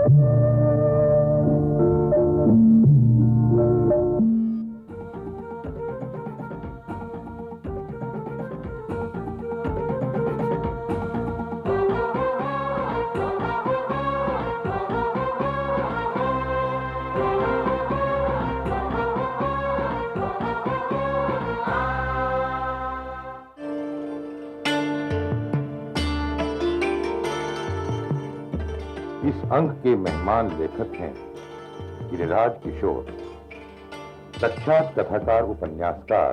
इस अंक के मेहमान लेखक हैं गिरिराज किशोर। प्रख्यात कथाकार उपन्यासकार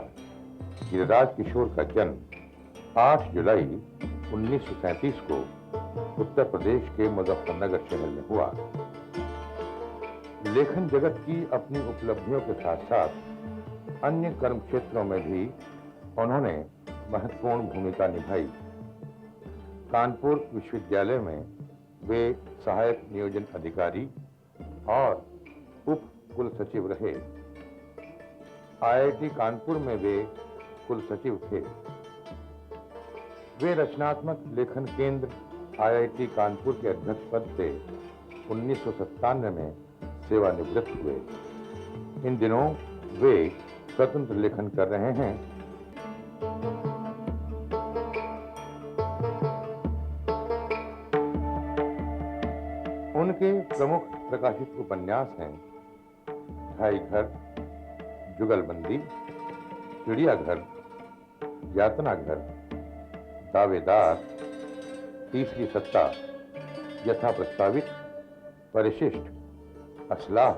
गिरिराज किशोर का जन्म 8 जुलाई 1937 को उत्तर प्रदेश के मुजफ्फरनगर शहर में हुआ। लेखन जगत की अपनी उपलब्धियों के साथ साथ अन्य कर्म क्षेत्रों में भी उन्होंने महत्वपूर्ण भूमिका निभाई। कानपुर विश्वविद्यालय में वे सहायक नियोजन अधिकारी और उप कुल सचिव रहे। आईआईटी कानपुर में वे कुल सचिव थे। वे रचनात्मक लेखन केंद्र आईआईटी कानपुर के अध्यक्ष पद से 1997 में सेवानिवृत्त हुए। इन दिनों वे स्वतंत्र लेखन कर रहे हैं। उनके प्रमुख प्रकाशित उपन्यास हैं ढाई घर, जुगलबंदी, चिड़ियाघर, यातना घर, दावेदार, तीसरी सत्ता, यथा प्रस्तावित, परिशिष्ट, असलाह,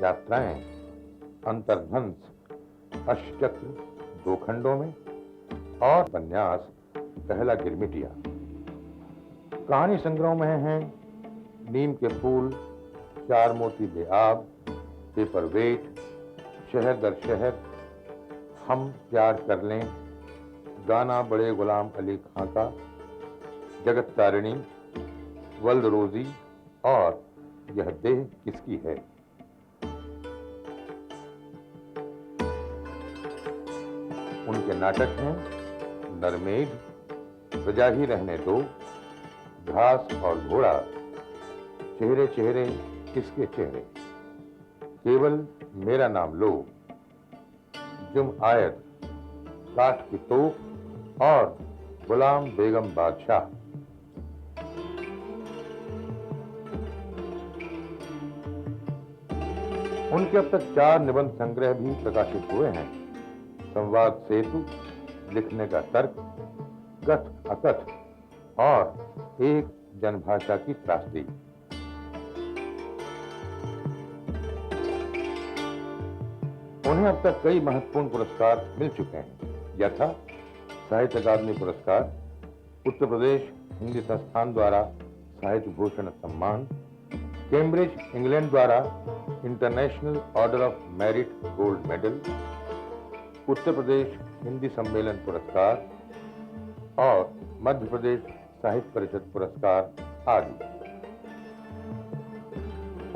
यात्राएं, अंतर्ध्वंस, अष्टचक्र 2 खंडों में और उपन्यास पहला गिरमिटिया। कहानी संग्रह में हैं नीम के फूल, 4 मोती बेआब, पेपरवेट, शहर दर शहर, हम प्यार कर लें, गाना बड़े गुलाम अली खां का, जगत तारिणी, वल्द रोजी और यह देह किसकी है। उनके नाटक हैं नरमेघ, प्रजा ही रहने दो, घास और घोड़ा, चेहरे चेहरे किसके चेहरे, केवल मेरा नाम लो, जुम आयत, काठ की तोप और गुलाम बेगम बादशाह। उनके अब तक 4 निबंध संग्रह भी प्रकाशित हुए हैं। संवाद सेतु, लिखने का तर्क, कथ अकथ और एक जनभाषा की त्रासदी। उन्हें अब तक कई महत्वपूर्ण पुरस्कार मिल चुके हैं, यथा साहित्य अकादमी पुरस्कार, उत्तर प्रदेश हिंदी संस्थान द्वारा साहित्य भूषण सम्मान, कैम्ब्रिज इंग्लैंड द्वारा international order of merit gold medal, Uttar Pradesh Hindi Sammelan पुरस्कार और मध्य प्रदेश साहित्य परिषद पुरस्कार आदि।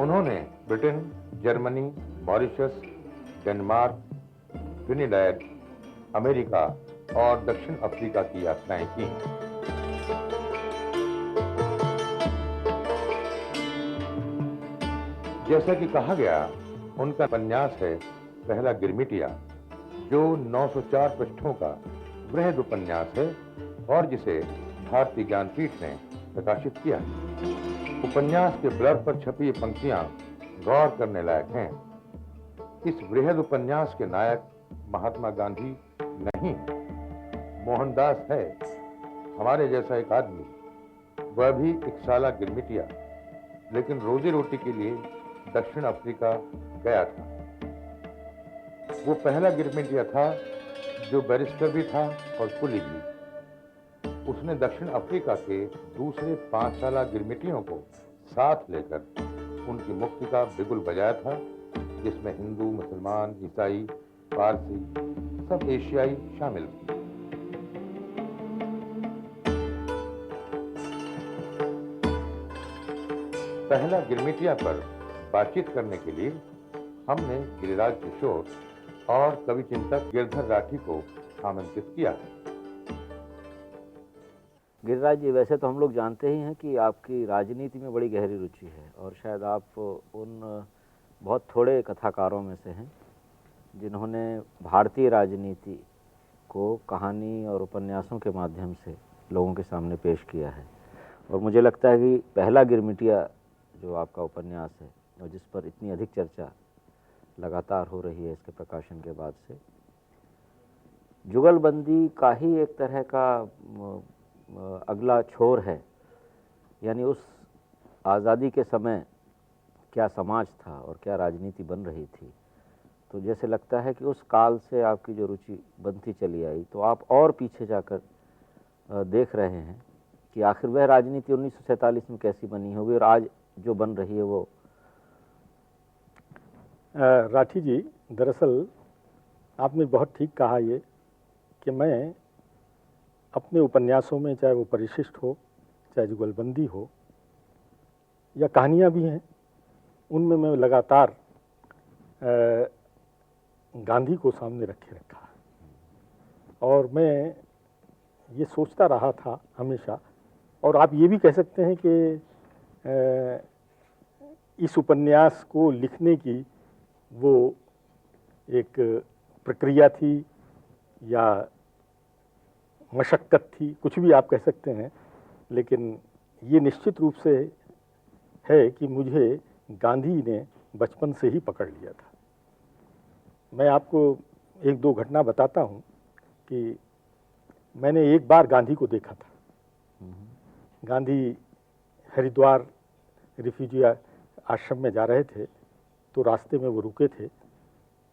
उन्होंने Britain, Germany, Mauritius, Denmark, Trinidad, America और दक्षिण अफ्रीका की यात्राएं की। जैसा कि कहा गया, उनका उपन्यास है पहला गिरमिटिया, जो 904 पृष्ठों का वृहद उपन्यास है और जिसे भारतीय ज्ञानपीठ ने प्रकाशित किया। उपन्यास के ब्लर्ब पर छपी ये पंक्तियां गौर करने लायक हैं। इस वृहद उपन्यास के नायक महात्मा गांधी नहीं, मोहनदास है, हमारे जैसा एक आदमी, वह भी एक साला गिरमिटिया, लेकिन रोजी रोटी के लिए दक्षिण अफ्रीका गया था। वो पहला गिरमिटिया था जो बैरिस्टर भी था और कुली भी। उसने दक्षिण अफ्रीका के दूसरे 5 साला गिरमिटियों को साथ लेकर उनकी मुक्ति का बिगुल बजाया था, जिसमें हिंदू, मुसलमान, ईसाई, पारसी, सब एशियाई शामिल थे। पहला गिरमिटिया पर बातचीत करने के लिए हमने गिरिराज किशोर और कवि चिंतक गिरधर राठी को आमंत्रित किया। गिरिराज जी, वैसे तो हम लोग जानते ही हैं कि आपकी राजनीति में बड़ी गहरी रुचि है और शायद आप उन बहुत थोड़े कथाकारों में से हैं जिन्होंने भारतीय राजनीति को कहानी और उपन्यासों के माध्यम से लोगों के सामने पेश किया है। और मुझे लगता है कि पहला गिरमिटिया जो आपका उपन्यास है और जिस पर इतनी अधिक चर्चा लगातार हो रही है इसके प्रकाशन के बाद से, जुगलबंदी का ही एक तरह का अगला छोर है। यानी उस आज़ादी के समय क्या समाज था और क्या राजनीति बन रही थी, तो जैसे लगता है कि उस काल से आपकी जो रुचि बनती चली आई, तो आप और पीछे जाकर देख रहे हैं कि आखिर वह राजनीति 1947 में कैसी बनी होगी और आज जो बन रही है वो। राठी जी, दरअसल आपने बहुत ठीक कहा ये कि मैं अपने उपन्यासों में, चाहे वो परिशिष्ट हो, चाहे जुगलबंदी हो या कहानियाँ भी हैं, उनमें मैं लगातार गांधी को सामने रखे रखा और मैं ये सोचता रहा था हमेशा। और आप ये भी कह सकते हैं कि इस उपन्यास को लिखने की वो एक प्रक्रिया थी या मशक्क़त थी, कुछ भी आप कह सकते हैं, लेकिन ये निश्चित रूप से है कि मुझे गांधी ने बचपन से ही पकड़ लिया था। मैं आपको एक दो घटना बताता हूँ कि मैंने एक बार गांधी को देखा था। गांधी हरिद्वार रिफ्यूजी आश्रम में जा रहे थे, तो रास्ते में वो रुके थे,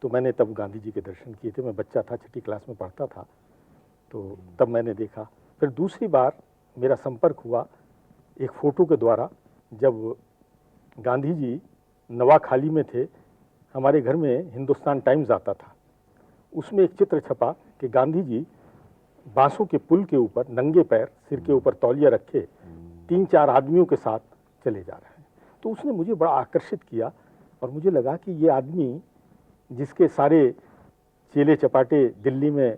तो मैंने तब गांधी जी के दर्शन किए थे। मैं बच्चा था, छठी क्लास में पढ़ता था, तो तब मैंने देखा। फिर दूसरी बार मेरा संपर्क हुआ एक फ़ोटो के द्वारा, जब गांधी जी नवाखाली में थे। हमारे घर में हिंदुस्तान टाइम्स आता था, उसमें एक चित्र छपा कि गांधी जी बांसों के पुल के ऊपर नंगे पैर, सिर के ऊपर तौलिया रखे, 3-4 आदमियों के साथ चले जा रहे हैं। तो उसने मुझे बड़ा आकर्षित किया और मुझे लगा कि ये आदमी, जिसके सारे चेले चपाटे दिल्ली में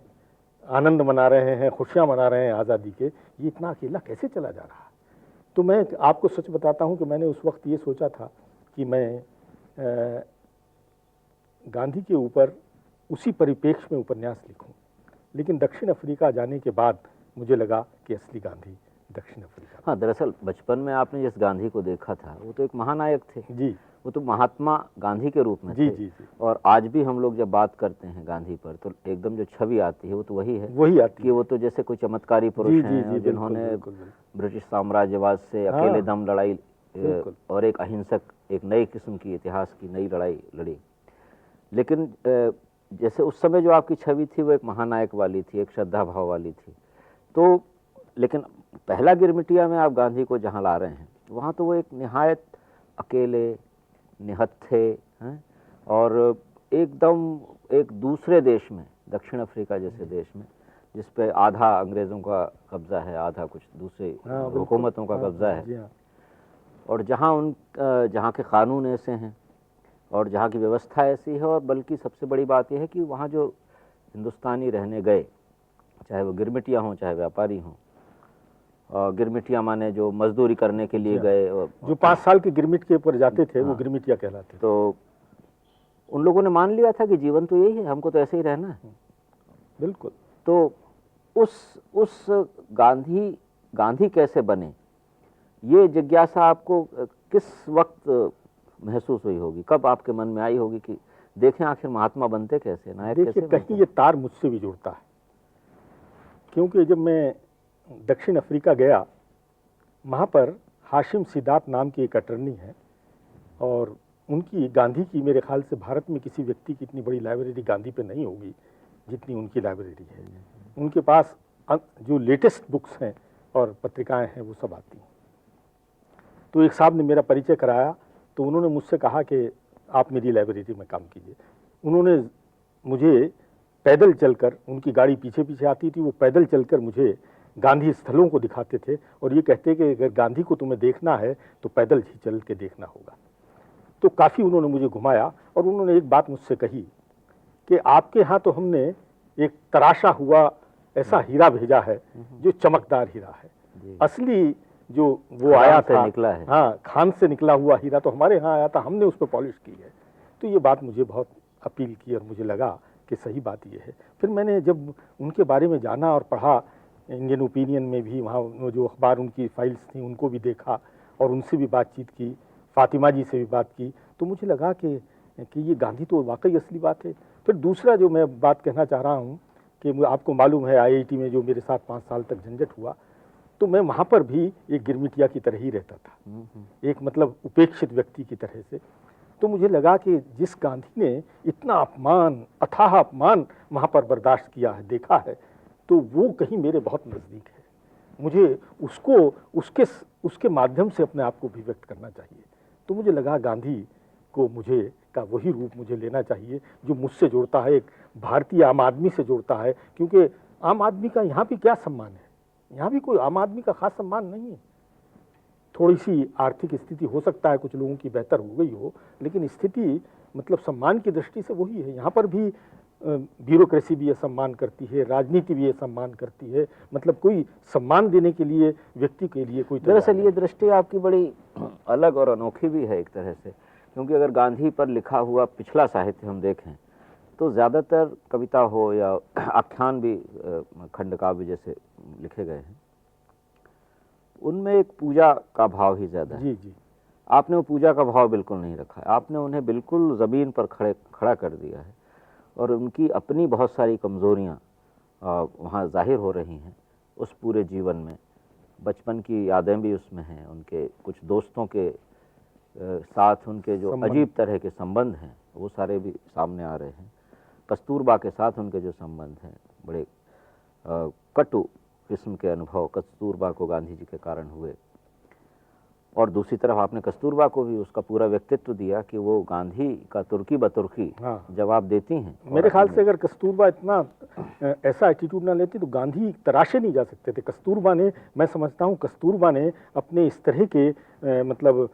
आनंद मना रहे हैं, खुशियाँ मना रहे हैं आज़ादी के, ये इतना अकेला कैसे चला जा रहा है। तो मैं आपको सच बताता हूँ कि मैंने उस वक्त ये सोचा था कि मैं गांधी के ऊपर उसी परिप्रेक्ष्य में उपन्यास लिखूं। लेकिन दक्षिण अफ्रीका जाने के बाद मुझे लगा कि असली गांधी दक्षिण अफ्रीका। हाँ, दरअसल बचपन में आपने जिस गांधी को देखा था वो तो एक महानायक थे जी, वो तो महात्मा गांधी के रूप में जी थे। जी जी। और आज भी हम लोग जब बात करते हैं गांधी पर तो एकदम जो छवि आती है वो तो वही है, वही आती कि वो तो जैसे कोई चमत्कारी पुरुष जी, हैं जी, जी, जिन्होंने बिल्कुल, बिल्कुल। ब्रिटिश साम्राज्यवाद से हाँ, अकेले दम लड़ाई बिल्कुल। और एक अहिंसक, एक नई किस्म की इतिहास की नई लड़ाई लड़ी। लेकिन जैसे उस समय जो आपकी छवि थी वो एक महानायक वाली थी, एक श्रद्धा भाव वाली थी। तो लेकिन पहला गिरमिटिया में आप गांधी को जहाँ ला रहे हैं वहाँ तो वो एक निहायत अकेले, निहत्थे हैं और एकदम एक दूसरे देश में, दक्षिण अफ्रीका जैसे देश में, जिस पे आधा अंग्रेज़ों का कब्ज़ा है, आधा कुछ दूसरे हुकूमतों का कब्ज़ा है, और जहाँ के कानून ऐसे हैं और जहाँ की व्यवस्था ऐसी है। और बल्कि सबसे बड़ी बात यह है कि वहाँ जो हिंदुस्तानी रहने गए, चाहे वो गिरमिटिया हों चाहे व्यापारी हों, गिरमिटिया माने जो मजदूरी करने के लिए गए, जो 5 साल के गिरमिट के ऊपर जाते थे, वो गिरमिटिया कहलाते थे। तो उन लोगों ने मान लिया था कि जीवन तो यही है, हमको तो ऐसे ही रहना है। बिल्कुल। तो उस गांधी कैसे बने, ये जिज्ञासा आपको किस वक्त महसूस हुई होगी, कब आपके मन में आई होगी कि देखें आखिर महात्मा बनते कैसे, नायक कैसे बनते? कहीं ये तार मुझसे भी जुड़ता है, क्योंकि जब मैं दक्षिण अफ्रीका गया, वहाँ पर हाशिम सिद्धार्थ नाम की एक अटर्नी है और उनकी, गांधी की, मेरे ख्याल से भारत में किसी व्यक्ति की इतनी बड़ी लाइब्रेरी गांधी पे नहीं होगी जितनी उनकी लाइब्रेरी है। उनके पास जो लेटेस्ट बुक्स हैं और पत्रिकाएं हैं वो सब आती हैं। तो एक साहब ने मेरा परिचय कराया, तो उन्होंने मुझसे कहा कि आप मेरी लाइब्रेरी में काम कीजिए। उन्होंने मुझे पैदल चलकर, उनकी गाड़ी पीछे पीछे आती थी, वो पैदल चलकर मुझे गांधी स्थलों को दिखाते थे और ये कहते कि अगर गांधी को तुम्हें देखना है तो पैदल ही चल के देखना होगा। तो काफ़ी उन्होंने मुझे घुमाया और उन्होंने एक बात मुझसे कही कि आपके यहाँ तो हमने एक तराशा हुआ ऐसा हीरा भेजा है जो चमकदार हीरा है, असली जो वो खान आया से था, निकला है। हाँ, खान से निकला हुआ हीरा तो हमारे यहाँ आया था, हमने उस पर पॉलिश की है। तो ये बात मुझे बहुत अपील की और मुझे लगा कि सही बात ये है। फिर मैंने जब उनके बारे में जाना और पढ़ा, इंडियन ओपिनियन में भी वहाँ वो जो अखबार उनकी फाइल्स थी उनको भी देखा और उनसे भी बातचीत की, फातिमा जी से भी बात की, तो मुझे लगा कि ये गांधी तो वाकई असली बात है। फिर दूसरा जो मैं बात कहना चाह रहा हूँ कि आपको मालूम है IIT में जो मेरे साथ 5 साल तक झंझट हुआ, तो मैं वहाँ पर भी एक गिरमिटिया की तरह ही रहता था, एक मतलब उपेक्षित व्यक्ति की तरह से। तो मुझे लगा कि जिस गांधी ने इतना अपमान, अथाह अपमान वहाँ पर बर्दाश्त किया है, देखा है, तो वो कहीं मेरे बहुत नज़दीक है। मुझे उसको उसके माध्यम से अपने आप को भी व्यक्त करना चाहिए। तो मुझे लगा गांधी को मुझे का वही रूप मुझे लेना चाहिए जो मुझसे जोड़ता है, एक भारतीय आम आदमी से जोड़ता है। क्योंकि आम आदमी का यहाँ भी क्या सम्मान है, यहाँ भी कोई आम आदमी का खास सम्मान नहीं है। थोड़ी सी आर्थिक स्थिति हो सकता है कुछ लोगों की बेहतर हो गई हो, लेकिन स्थिति मतलब सम्मान की दृष्टि से वही है। यहाँ पर भी ब्यूरोक्रेसी भी ये सम्मान करती है, राजनीति भी ये सम्मान करती है, मतलब कोई सम्मान देने के लिए व्यक्ति के लिए कोई दरअसल ये दृष्टि आपकी बड़ी अलग और अनोखी भी है एक तरह से, क्योंकि अगर गांधी पर लिखा हुआ पिछला साहित्य हम देखें तो ज़्यादातर कविता हो या आख्यान भी खंड काव्य जैसे लिखे गए हैं, उनमें एक पूजा का भाव ही ज़्यादा है। जी जी, आपने वो पूजा का भाव बिल्कुल नहीं रखा है, आपने उन्हें बिल्कुल ज़मीन पर खड़ा कर दिया है और उनकी अपनी बहुत सारी कमज़ोरियाँ वहाँ जाहिर हो रही हैं उस पूरे जीवन में। बचपन की यादें भी उसमें हैं, उनके कुछ दोस्तों के साथ उनके जो अजीब तरह के संबंध हैं वो सारे भी सामने आ रहे हैं। कस्तूरबा के साथ उनके जो संबंध हैं, बड़े कटु किस्म के अनुभव कस्तूरबा को गांधी जी के कारण हुए। और दूसरी तरफ आपने कस्तूरबा को भी उसका पूरा व्यक्तित्व दिया कि वो गांधी का तुर्की बतुर्की जवाब देती हैं। मेरे ख्याल से अगर कस्तूरबा इतना ऐसा एटीट्यूड ना लेती तो गांधी तराशे नहीं जा सकते थे। कस्तूरबा ने, मैं समझता हूँ कस्तूरबा ने अपने इस तरह के मतलब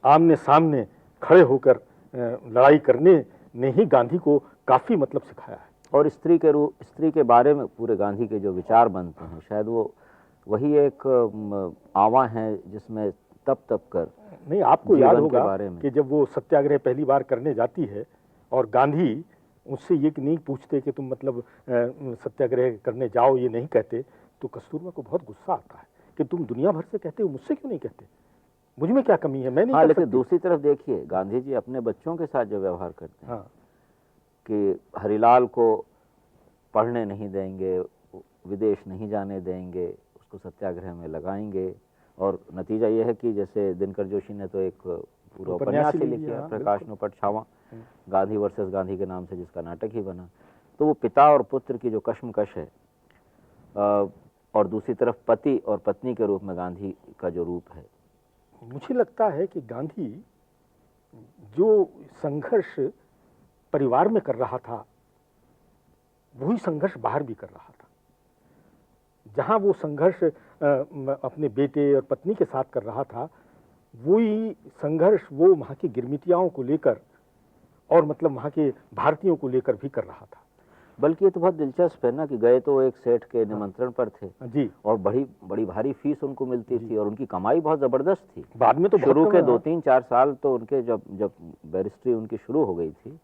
आमने सामने खड़े होकर लड़ाई करने ने ही गांधी को काफ़ी मतलब सिखाया है। और स्त्री के बारे में पूरे गांधी के जो विचार बनते हैं, शायद वो वही एक आवा है जिसमें तप कर नहीं, आपको याद होगा कि जब वो सत्याग्रह पहली बार करने जाती है और गांधी उससे ये नहीं पूछते कि तुम मतलब सत्याग्रह करने जाओ, ये नहीं कहते, तो कस्तूरबा को बहुत गुस्सा आता है कि तुम दुनिया भर से कहते हो, मुझसे क्यों नहीं कहते, मुझ में क्या कमी है, मैं नहीं। लेकिन दूसरी तरफ देखिए गांधी जी अपने बच्चों के साथ जो व्यवहार करते हैं कि हरिलाल को पढ़ने नहीं देंगे, विदेश नहीं जाने देंगे, उसको सत्याग्रह में लगाएंगे। और नतीजा ये है कि जैसे दिनकर जोशी ने तो एक पूरा उपन्यास ही लिखा, प्रकाश नोपट छावा, गांधी वर्सेस गांधी के नाम से, जिसका नाटक ही बना। तो वो पिता और पुत्र की जो कश्मकश है और दूसरी तरफ पति और पत्नी के रूप में गांधी का जो रूप है, मुझे लगता है कि गांधी जो संघर्ष परिवार में कर रहा था वही संघर्ष बाहर भी कर रहा था। जहां वो संघर्ष अपने बेटे और पत्नी के साथ कर रहा था, वही संघर्ष वो वहाँ की गिरमिटियाओं को लेकर और मतलब वहाँ के भारतीयों को लेकर भी कर रहा था। बल्कि ये तो बहुत दिलचस्प है ना कि गए तो एक सेठ के निमंत्रण पर थे जी, और बड़ी भारी फीस उनको मिलती थी और उनकी कमाई बहुत जबरदस्त थी। बाद में तो शुरू के 2-3-4 साल तो उनके जब बैरिस्ट्री उनकी शुरू हो गई थी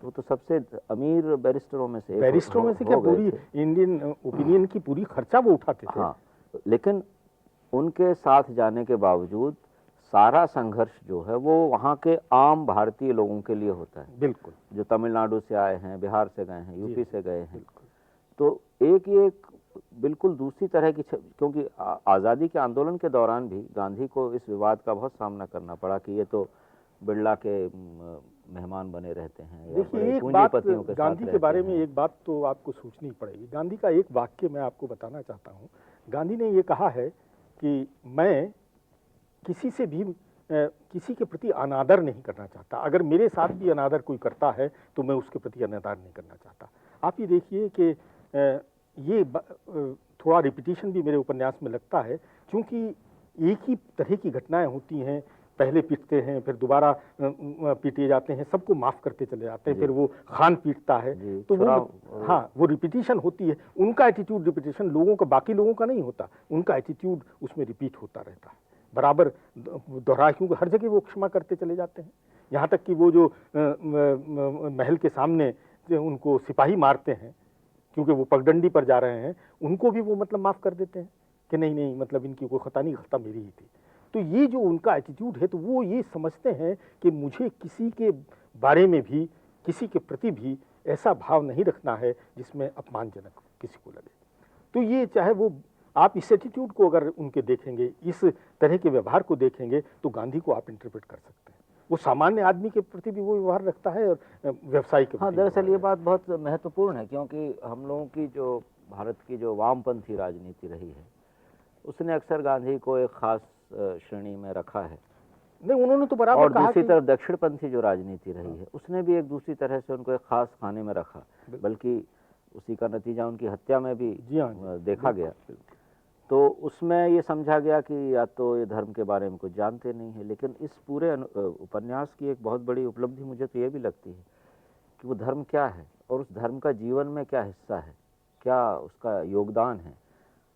तो सबसे अमीर बैरिस्टरों में से क्या पूरी इंडियन ओपिनियन की पूरी खर्चा वो उठाते थे। हाँ, लेकिन उनके साथ जाने के बावजूद सारा संघर्ष जो है वो वहाँ के आम भारतीय लोगों के लिए होता है। बिल्कुल, जो तमिलनाडु से आए हैं, बिहार से गए हैं, यूपी से गए हैं, तो एक बिल्कुल दूसरी तरह की, क्योंकि आज़ादी के आंदोलन के दौरान भी गांधी को इस विवाद का बहुत सामना करना पड़ा कि ये तो बिरला के मेहमान बने रहते हैं। देखिए, एक बात गांधी के बारे में एक बात तो आपको सोचनी पड़ेगी। गांधी का एक वाक्य मैं आपको बताना चाहता हूँ। गांधी ने ये कहा है कि मैं किसी से भी किसी के प्रति अनादर नहीं करना चाहता, अगर मेरे साथ भी अनादर कोई करता है तो मैं उसके प्रति अनादर नहीं करना चाहता। आप ये देखिए कि ये थोड़ा रिपीटिशन भी मेरे उपन्यास में लगता है, क्योंकि एक ही तरह की घटनाएं होती हैं, पहले पीटते हैं, फिर दोबारा पीटे जाते हैं, सबको माफ करते चले जाते हैं, फिर वो खान पीटता है, तो वो हाँ वो रिपीटिशन होती है। उनका एटीट्यूड रिपीटिशन लोगों का, बाकी लोगों का नहीं होता, उनका एटीट्यूड उसमें रिपीट होता रहता है, बराबर दोहरा, क्योंकि हर जगह वो क्षमा करते चले जाते हैं। यहाँ तक कि वो जो महल के सामने उनको सिपाही मारते हैं क्योंकि वो पगडंडी पर जा रहे हैं, उनको भी वो मतलब माफ कर देते हैं कि नहीं नहीं मतलब इनकी कोई खता नहीं, खता मेरी ही थी। तो ये जो उनका एटीट्यूड है, तो वो ये समझते हैं कि मुझे किसी के बारे में भी, किसी के प्रति भी ऐसा भाव नहीं रखना है जिसमें अपमानजनक किसी को लगे। तो ये चाहे वो आप इस एटीट्यूड को अगर उनके देखेंगे, इस तरह के व्यवहार को देखेंगे, तो गांधी को आप इंटरप्रेट कर सकते हैं। वो सामान्य आदमी के प्रति भी वो व्यवहार रखता है और व्यवसायी के हाँ, प्रति। दरअसल ये बात बहुत महत्वपूर्ण है, क्योंकि हम लोगों की जो भारत की जो वामपंथी राजनीति रही है, उसने अक्सर गांधी को एक खास श्रेणी में रखा है। नहीं, उन्होंने तो बराबर और कहा दूसरी कि तरफ दक्षिणपंथी जो राजनीति रही है, उसने भी एक दूसरी तरह से उनको एक खास खाने में रखा, बल्कि उसी का नतीजा उनकी हत्या में भी देखा गया। तो उसमें ये समझा गया कि या तो ये धर्म के बारे में कुछ जानते नहीं है। लेकिन इस पूरे उपन्यास की एक बहुत बड़ी उपलब्धि मुझे तो ये भी लगती है कि वो धर्म क्या है और उस धर्म का जीवन में क्या हिस्सा है, क्या उसका योगदान है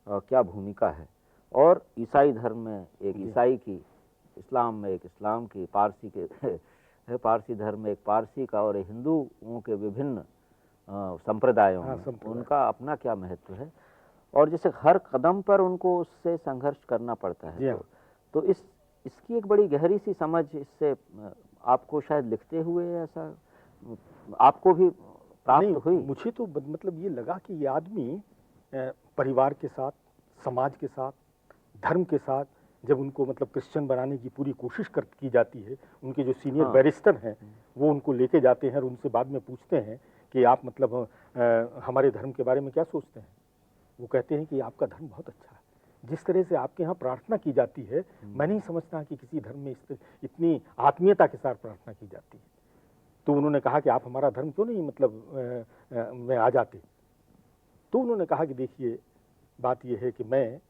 और क्या भूमिका है। और ईसाई धर्म में एक ईसाई की, इस्लाम में एक इस्लाम की, पारसी के पारसी धर्म में एक पारसी का, और हिंदुओं के विभिन्न संप्रदायों में उनका अपना क्या महत्व है, और जैसे हर कदम पर उनको उससे संघर्ष करना पड़ता है। तो इसकी एक बड़ी गहरी सी समझ इससे आपको शायद लिखते हुए ऐसा आपको भी प्राप्त हुई। मुझे तो मतलब ये लगा कि ये आदमी परिवार के साथ, समाज के साथ, धर्म के साथ, जब उनको मतलब क्रिश्चियन बनाने की पूरी कोशिश की जाती है, उनके जो सीनियर बैरिस्टर हैं वो उनको लेके जाते हैं और उनसे बाद में पूछते हैं कि आप मतलब हमारे धर्म के बारे में क्या सोचते हैं। वो कहते हैं कि आपका धर्म बहुत अच्छा है, जिस तरह से आपके यहाँ प्रार्थना की जाती है, मैं नहीं समझता कि किसी धर्म में इतनी आत्मीयता के साथ प्रार्थना की जाती है। तो उन्होंने कहा कि आप हमारा धर्म क्यों नहीं मतलब में आ जाते। तो उन्होंने कहा कि देखिए बात यह है कि मैं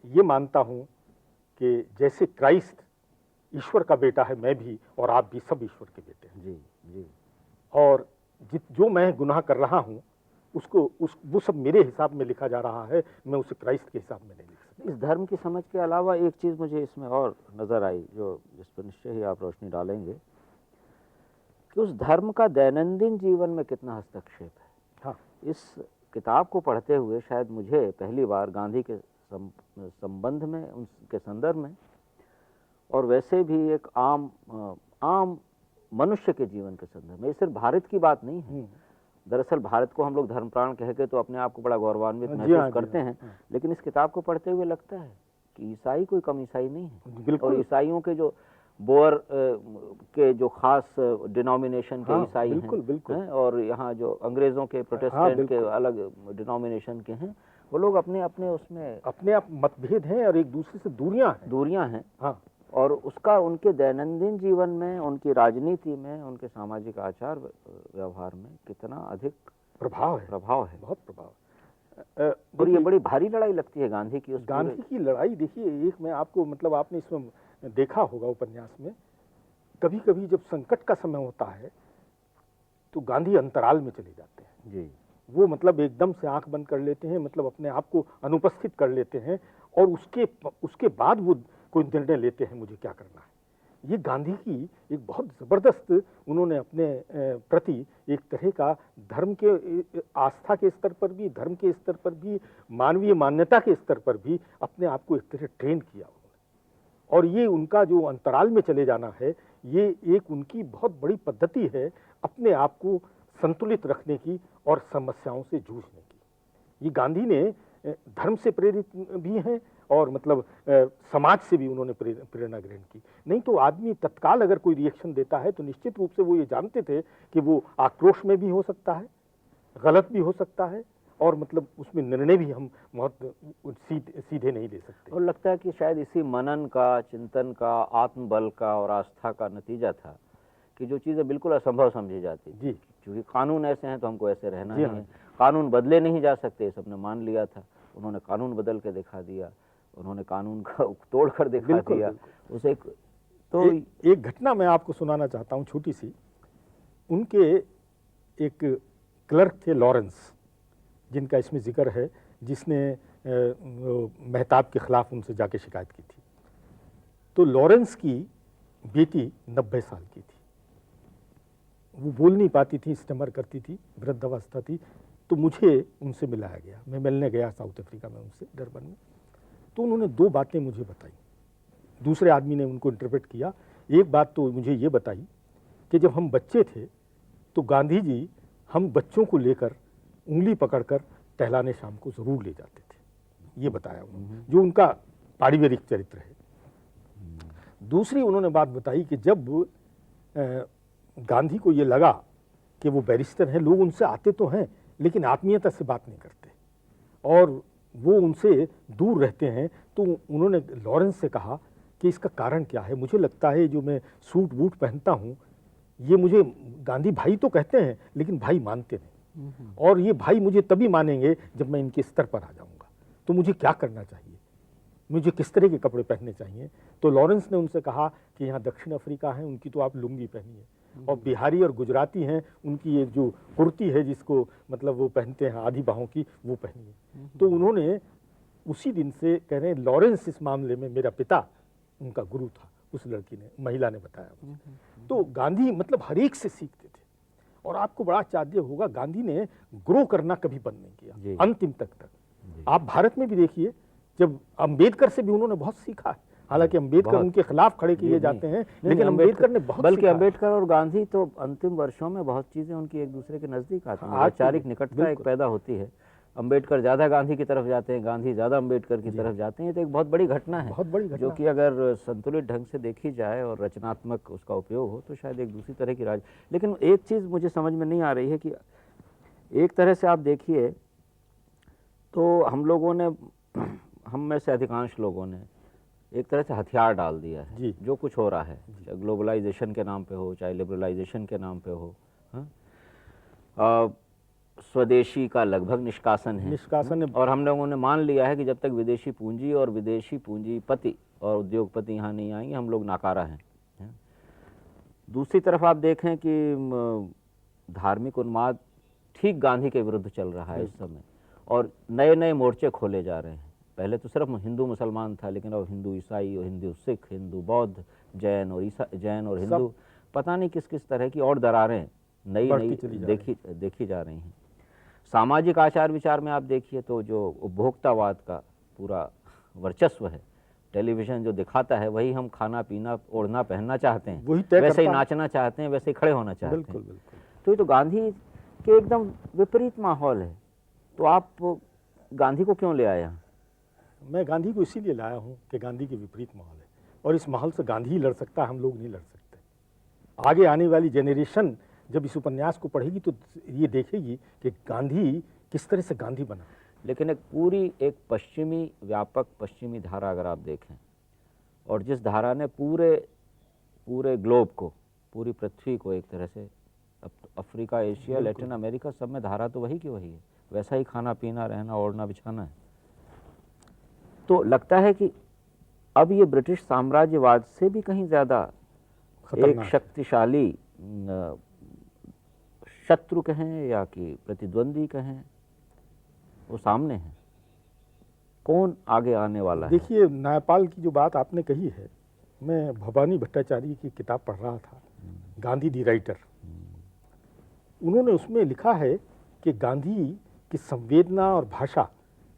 ये मानता हूँ कि जैसे क्राइस्ट ईश्वर का बेटा है, मैं भी और आप भी सब ईश्वर के बेटे हैं। जी जी। और जो मैं गुनाह कर रहा हूँ उसको वो सब मेरे हिसाब में लिखा जा रहा है, मैं उसे क्राइस्ट के हिसाब में नहीं लिख सकता। इस धर्म की समझ के अलावा एक चीज़ मुझे इसमें और नज़र आई, जो जिस पर निश्चय ही आप रोशनी डालेंगे, कि उस धर्म का दैनंदिन जीवन में कितना हस्तक्षेप है। हाँ, इस किताब को पढ़ते हुए शायद मुझे पहली बार गांधी के संबंध में, उनके संदर्भ में, और वैसे भी एक आम मनुष्य के जीवन के संदर्भ में, ये सिर्फ भारत की बात नहीं है। दरअसल भारत को हम लोग धर्मप्राण कह के तो अपने आप को बड़ा गौरवान्वित महसूस करते हैं, लेकिन इस किताब को पढ़ते हुए लगता है कि ईसाई कोई कम ईसाई नहीं है। और ईसाइयों के जो बोअर के जो खास डिनोमिनेशन के ईसाई हैं, और यहाँ जो अंग्रेजों के प्रोटेस्टेंट के अलग डिनोमिनेशन के हैं, वो लोग अपने अपने उसमें अपने आप मतभेद हैं और एक दूसरे से दूरियां हैं। हाँ, और उसका उनके दैनंदिन जीवन में, उनकी राजनीति में, उनके सामाजिक आचार व्यवहार में कितना अधिक प्रभाव है। बहुत प्रभाव। और ये बड़ी भारी लड़ाई लगती है गांधी की। गांधी की लड़ाई देखिए, एक मैं आपको मतलब आपने इसमें देखा होगा उपन्यास में, कभी कभी जब संकट का समय होता है तो गांधी अंतराल में चले जाते हैं। जी, वो मतलब एकदम से आंख बंद कर लेते हैं, मतलब अपने आप को अनुपस्थित कर लेते हैं, और उसके बाद वो कोई निर्णय लेते हैं मुझे क्या करना है। ये गांधी की एक बहुत ज़बरदस्त, उन्होंने अपने प्रति एक तरह का धर्म के आस्था के स्तर पर भी, धर्म के स्तर पर भी, मानवीय मान्यता के स्तर पर भी अपने आप को एक तरह ट्रेन किया उन्होंने। और ये उनका जो अंतराल में चले जाना है, ये एक उनकी बहुत बड़ी पद्धति है अपने आप को संतुलित रखने की और समस्याओं से जूझने की। ये गांधी ने धर्म से प्रेरित भी हैं और मतलब समाज से भी उन्होंने प्रेरणा ग्रहण की। नहीं तो आदमी तत्काल अगर कोई रिएक्शन देता है तो निश्चित रूप से वो ये जानते थे कि वो आक्रोश में भी हो सकता है, गलत भी हो सकता है, और मतलब उसमें निर्णय भी हम बहुत सीधे नहीं ले सकते। और लगता है कि शायद इसी मनन का, चिंतन का, आत्मबल का और आस्था का नतीजा था कि जो चीज़ें बिल्कुल असंभव समझी जाती जी, क्योंकि कानून ऐसे हैं तो हमको ऐसे रहना ही है, कानून बदले नहीं जा सकते, सबने मान लिया था। उन्होंने कानून बदल के दिखा दिया उन्होंने कानून का तोड़ कर दिखा बिल्कुल, दिया बिल्कुल। उसे। तो एक घटना मैं आपको सुनाना चाहता हूँ छोटी सी। उनके एक क्लर्क थे लॉरेंस, जिनका इसमें जिक्र है, जिसने मेहताब के खिलाफ उनसे जाके शिकायत की थी। तो लॉरेंस की बेटी 90 साल की थी, वो बोल नहीं पाती थी, स्टमर करती थी, वृद्धावस्था थी। तो मुझे उनसे मिलाया गया, मैं मिलने गया साउथ अफ्रीका में उनसे, डरबन में। तो उन्होंने 2 बातें मुझे बताई, दूसरे आदमी ने उनको इंटरप्रेट किया। एक बात तो मुझे ये बताई कि जब हम बच्चे थे तो गांधी जी हम बच्चों को लेकर उंगली पकड़कर टहलाने शाम को जरूर ले जाते थे, ये बताया उन्होंने, जो उनका पारिवारिक चरित्र है। दूसरी उन्होंने बात बताई कि जब गांधी को ये लगा कि वो बैरिस्टर हैं, लोग उनसे आते तो हैं लेकिन आत्मीयता से बात नहीं करते और वो उनसे दूर रहते हैं, तो उन्होंने लॉरेंस से कहा कि इसका कारण क्या है। मुझे लगता है जो मैं सूट बूट पहनता हूँ, ये मुझे गांधी भाई तो कहते हैं लेकिन भाई मानते नहीं, और ये भाई मुझे तभी मानेंगे जब मैं इनके स्तर पर आ जाऊंगा। तो मुझे क्या करना चाहिए, मुझे किस तरह के कपड़े पहनने चाहिए। तो लॉरेंस ने उनसे कहा कि यहाँ दक्षिण अफ्रीका है, उनकी तो आप लुंगी पहनिए, और बिहारी और गुजराती हैं, उनकी ये जो कुर्ती है जिसको मतलब वो पहनते हैं आधी बाहों की, वो पहनिए। तो उन्होंने उसी दिन से कह रहे हैं, लॉरेंस इस मामले में मेरा पिता उनका गुरु था, उस लड़की ने, महिला ने बताया मुझे। तो गांधी मतलब हर एक से सीखते थे, और आपको बड़ा आश्चर्य होगा, गांधी ने ग्रो करना कभी बंद नहीं किया अंतिम तक। आप भारत में भी देखिए, जब अंबेडकर से भी उन्होंने बहुत सीखा है। हालांकि अंबेडकर उनके खिलाफ खड़े किए जाते हैं, लेकिन अंबेडकर ने बहुत, बल्कि अंबेडकर और गांधी तो अंतिम वर्षों में बहुत चीजें उनकी एक दूसरे के नजदीक आती हैं, वैचारिक निकटता एक पैदा होती है। अंबेडकर ज्यादा गांधी की तरफ जाते हैं, गांधी ज्यादा अंबेडकर की तरफ जाते हैं। तो एक बहुत बड़ी घटना है, बहुत बड़ी घटना, जो कि अगर संतुलित ढंग से देखी जाए और रचनात्मक उसका उपयोग हो तो शायद एक दूसरी तरह की राज। लेकिन एक चीज मुझे समझ में नहीं आ रही है कि एक तरह से आप देखिए तो हम लोगों ने, हम में से अधिकांश लोगों ने एक तरह से हथियार डाल दिया है जो कुछ हो रहा है, चाहे ग्लोबलाइजेशन के नाम पे हो, चाहे लिबरलाइजेशन के नाम पे हो। स्वदेशी का लगभग निष्कासन है, और हम लोगों ने मान लिया है कि जब तक विदेशी पूंजी और विदेशी पूंजीपति और उद्योगपति यहाँ नहीं आएंगे हम लोग नाकारा हैं। दूसरी तरफ आप देखें कि धार्मिक उन्माद ठीक गांधी के विरुद्ध चल रहा है इस समय, और नए नए मोर्चे खोले जा रहे हैं। पहले तो सिर्फ हिंदू मुसलमान था, लेकिन अब हिंदू ईसाई और हिंदू सिख, हिंदू बौद्ध, जैन और हिंदू, पता नहीं किस किस तरह की और दरारें नई नई देखी जा रही हैं। सामाजिक आचार विचार में आप देखिए तो जो उपभोक्तावाद का पूरा वर्चस्व है, टेलीविजन जो दिखाता है वही हम खाना पीना ओढ़ना पहनना चाहते हैं, वैसे ही नाचना चाहते हैं, वैसे ही खड़े होना चाहते हैं। बिल्कुल। तो ये तो गांधी के एकदम विपरीत माहौल है। तो आप गांधी को क्यों ले आए? मैं गांधी को इसीलिए लाया हूँ कि गांधी के विपरीत माहौल है, और इस माहौल से गांधी ही लड़ सकता है, हम लोग नहीं लड़ सकते। आगे आने वाली जेनरेशन जब इस उपन्यास को पढ़ेगी तो ये देखेगी कि गांधी किस तरह से गांधी बना। लेकिन एक पश्चिमी, व्यापक पश्चिमी धारा अगर आप देखें, और जिस धारा ने पूरे ग्लोब को, पूरी पृथ्वी को एक तरह से, अफ्रीका, एशिया, लैटिन अमेरिका, सब में धारा तो वही की वही है, वैसा ही खाना पीना, रहना, ओढ़ना, बिछाना है। तो लगता है कि अब ये ब्रिटिश साम्राज्यवाद से भी कहीं ज्यादा एक शक्तिशाली शत्रु कहें या कि प्रतिद्वंदी कहें, वो सामने है। कौन आगे आने वाला है? देखिए, न्यायपाल की जो बात आपने कही है, मैं भवानी भट्टाचार्य की किताब पढ़ रहा था, गांधी दी राइटर। उन्होंने उसमें लिखा है कि गांधी की संवेदना और भाषा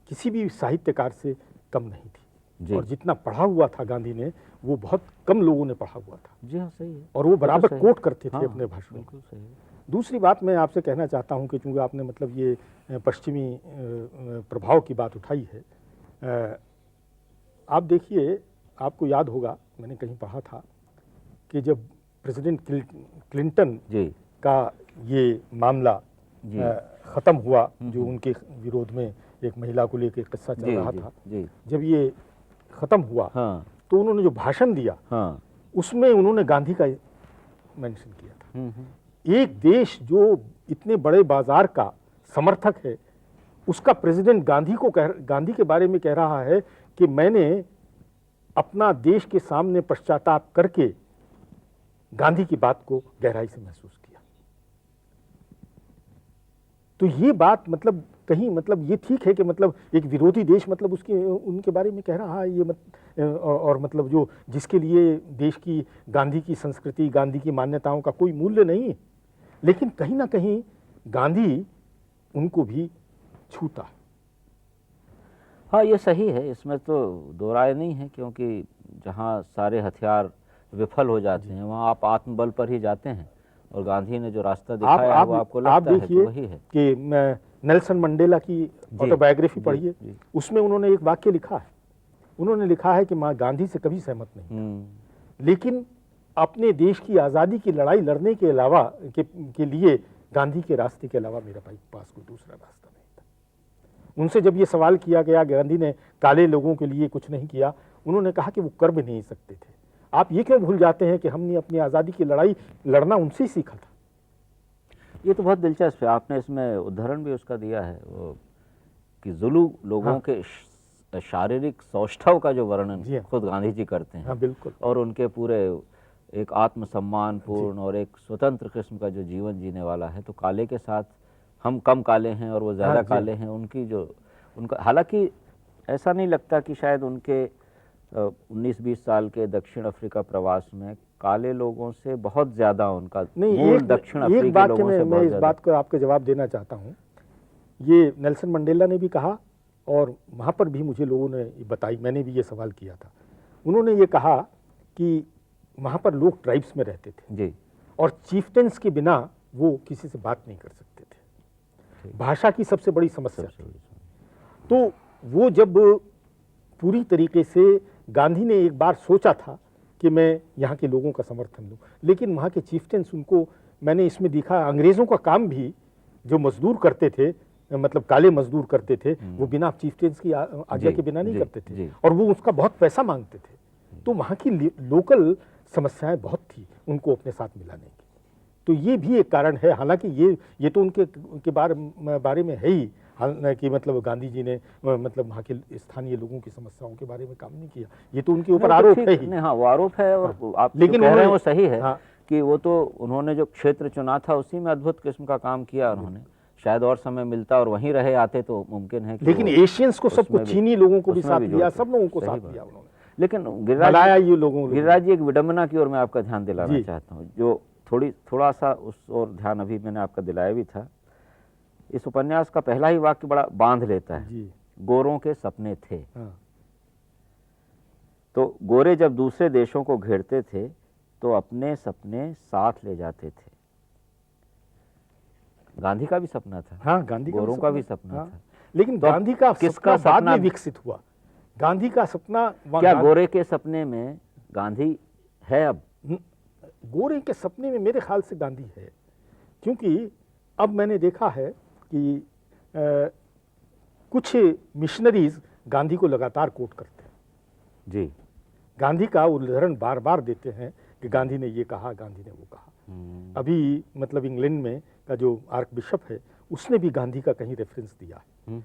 किसी भी साहित्यकार से कम नहीं थी, और जितना पढ़ा हुआ था गांधी ने वो बहुत कम लोगों ने पढ़ा हुआ था। जी हाँ, सही है। और वो बराबर कोट करते थे अपने भाषण में। बिल्कुल सही है। दूसरी बात मैं आपसे कहना चाहता हूं कि चूंकि आपने मतलब ये पश्चिमी प्रभाव की बात उठाई है, आप देखिए, आपको याद होगा, मैंने कहीं पढ़ा था कि जब प्रेसिडेंट क्लिंटन का ये मामला ख़त्म हुआ, जो उनके विरोध में एक महिला को लेकर किस्सा चल रहा था, जब ये ख़त्म हुआ तो उन्होंने जो भाषण दिया उसमें उन्होंने गांधी का मेंशन किया था। एक देश जो इतने बड़े बाजार का समर्थक है, उसका प्रेसिडेंट गांधी के बारे में कह रहा है कि मैंने अपना देश के सामने पश्चाताप करके गांधी की बात को गहराई से महसूस किया। तो ये बात मतलब कहीं मतलब ये ठीक है कि मतलब एक विरोधी देश मतलब उसके उनके बारे में कह रहा है ये और मतलब जो जिसके लिए देश की गांधी की संस्कृति, गांधी की मान्यताओं का कोई मूल्य नहीं, लेकिन कहीं ना कहीं गांधी उनको भी छूता है। हाँ, ये सही है, इसमें तो दो राय नहीं है, क्योंकि जहाँ सारे हथियार विफल हो जाते हैं वहाँ आप आत्मबल पर ही जाते हैं, और गांधी ने जो रास्ता दिखाया है वो आपको लगता है कि वही है। कि नेल्सन मंडेला की ऑटोबायोग्राफी पढ़िए, उसमें उन्होंने एक वाक्य लिखा है, उन्होंने लिखा है कि मैं गांधी से कभी सहमत नहीं, लेकिन अपने देश की आज़ादी की लड़ाई लड़ने के अलावा के लिए गांधी के रास्ते के अलावा मेरे पास कोई दूसरा रास्ता नहीं था। उनसे जब ये सवाल किया गया गांधी ने काले लोगों के लिए कुछ नहीं किया, उन्होंने कहा कि वो कर भी नहीं सकते थे। आप ये क्यों भूल जाते हैं कि हमने अपनी आज़ादी की लड़ाई लड़ना उनसे ही सीखा था। ये तो बहुत दिलचस्प है, आपने इसमें उदाहरण भी उसका दिया है वो कि जुलू लोगों के शारीरिक सौष्ठव का जो वर्णन खुद गांधी जी करते हैं। बिल्कुल। और उनके पूरे एक आत्मसम्मान पूर्ण और एक स्वतंत्र किस्म का जो जीवन जीने वाला है, तो काले के साथ हम कम काले हैं और वो ज़्यादा काले हैं, उनकी जो उनका, हालांकि ऐसा नहीं लगता कि शायद उनके 19-20 साल के दक्षिण अफ्रीका प्रवास में काले लोगों से बहुत ज़्यादा उनका नहीं, दक्षिण अफ्रीकी लोगों से मैं इस बात को आपके जवाब देना चाहता हूँ। ये नेल्सन मंडेला ने भी कहा और वहाँ पर भी मुझे लोगों ने बताई, मैंने भी ये सवाल किया था। उन्होंने ये कहा कि वहाँ पर लोग ट्राइब्स में रहते थे जी, और चीफ्टेंस के बिना वो किसी से बात नहीं कर सकते थे, भाषा की सबसे बड़ी समस्या थी। तो वो जब पूरी तरीके से गांधी ने एक बार सोचा था कि मैं यहाँ के लोगों का समर्थन लूँ, लेकिन वहाँ के चीफ्टेंस उनको, मैंने इसमें देखा अंग्रेज़ों का काम भी जो मजदूर करते थे, मतलब काले मजदूर करते थे, वो बिना चीफ्टेंस की आज्ञा के बिना नहीं करते थे, और वो उसका बहुत पैसा मांगते थे। तो वहाँ की लोकल समस्याएं बहुत थी उनको अपने साथ मिलाने की। तो ये भी एक कारण है, हालांकि ये तो उनके बारे में है ही कि मतलब गांधी जी ने मतलब वहाँ के स्थानीय लोगों की समस्याओं के बारे में काम नहीं किया, ये तो उनके ऊपर आरोप है ही। हाँ, वो आरोप है, और आप लेकिन कह रहे हैं वो सही है कि वो तो उन्होंने जो क्षेत्र चुना था उसी में अद्भुत किस्म का काम किया उन्होंने। शायद और समय मिलता और वहीं रहे आते तो मुमकिन है कि, लेकिन एशियंस को सबको, चीनी लोगों को भी साथ दिया, सब लोगों को साथ दिया उन्होंने। लेकिन गिरिराज जी, एक विडंबना की ओर मैं आपका ध्यान दिलाना चाहता हूँ, जो थोड़ा सा उस और ध्यान अभी मैंने आपका दिलाया भी था। इस उपन्यास का पहला ही वाक्य बड़ा बांध लेता है, गोरों के सपने थे। तो गोरे जब दूसरे देशों को घेरते थे तो अपने सपने साथ ले जाते थे। गांधी का भी सपना था। हाँ, गांधी गोरों का भी सपना था, लेकिन तो गांधी का किसका सपना बाद में विकसित हुआ? गांधी का सपना क्या गोरे के सपने में गांधी है? अब गोरे के सपने में मेरे ख्याल से गांधी है, क्योंकि अब मैंने देखा है कि कुछ मिशनरीज गांधी को लगातार कोट करते हैं। जी, गांधी का उदाहरण बार बार देते हैं कि गांधी ने ये कहा, गांधी ने वो कहा। अभी मतलब इंग्लैंड में का जो आर्क बिशप है उसने भी गांधी का कहीं रेफरेंस दिया है।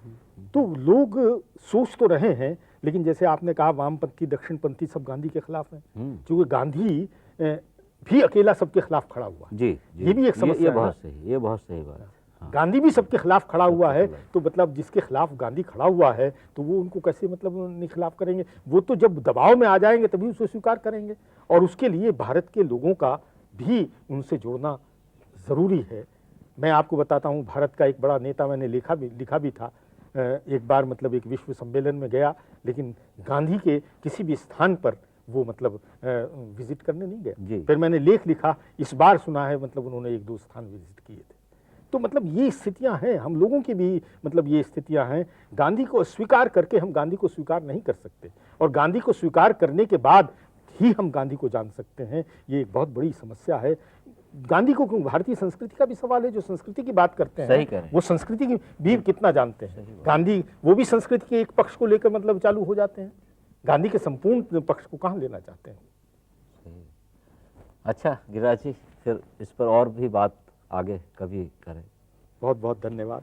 तो लोग सोच तो रहे हैं, लेकिन जैसे आपने कहा वामपंथी दक्षिणपंथी सब गांधी के खिलाफ हैं, क्योंकि गांधी भी अकेला सबके खिलाफ खड़ा हुआ। जी, ये भी एक समस्या है। ये बहुत सही बात है। गांधी भी सबके खिलाफ खड़ा हुआ है, तो मतलब जिसके खिलाफ गांधी खड़ा हुआ है तो वो उनको कैसे मतलब नहीं खिलाफ करेंगे? वो तो जब दबाव में आ जाएंगे तभी उसे स्वीकार करेंगे, और उसके लिए भारत के लोगों का भी उनसे जोड़ना ज़रूरी है। मैं आपको बताता हूँ, भारत का एक बड़ा नेता, मैंने लिखा भी था एक बार, मतलब एक विश्व सम्मेलन में गया, लेकिन गांधी के किसी भी स्थान पर वो मतलब विजिट करने नहीं गया। फिर मैंने लेख लिखा, इस बार सुना है मतलब उन्होंने 1-2 स्थान विजिट किए थे। तो मतलब ये स्थितियां हैं, हम लोगों की भी मतलब ये स्थितियां हैं। गांधी को स्वीकार करके हम गांधी को स्वीकार नहीं कर सकते, और गांधी को स्वीकार करने के बाद ही हम गांधी को जान सकते हैं। ये एक बहुत बड़ी समस्या है। गांधी को क्यों, भारतीय संस्कृति का भी सवाल है। जो संस्कृति की बात करते हैं वो संस्कृति की भी कितना जानते हैं? गांधी वो भी संस्कृति के एक पक्ष को लेकर मतलब चालू हो जाते हैं, गांधी के संपूर्ण पक्ष को कहाँ लेना चाहते हैं? अच्छा गिरिराज जी, फिर इस पर और भी बात आगे कभी करें। बहुत बहुत धन्यवाद।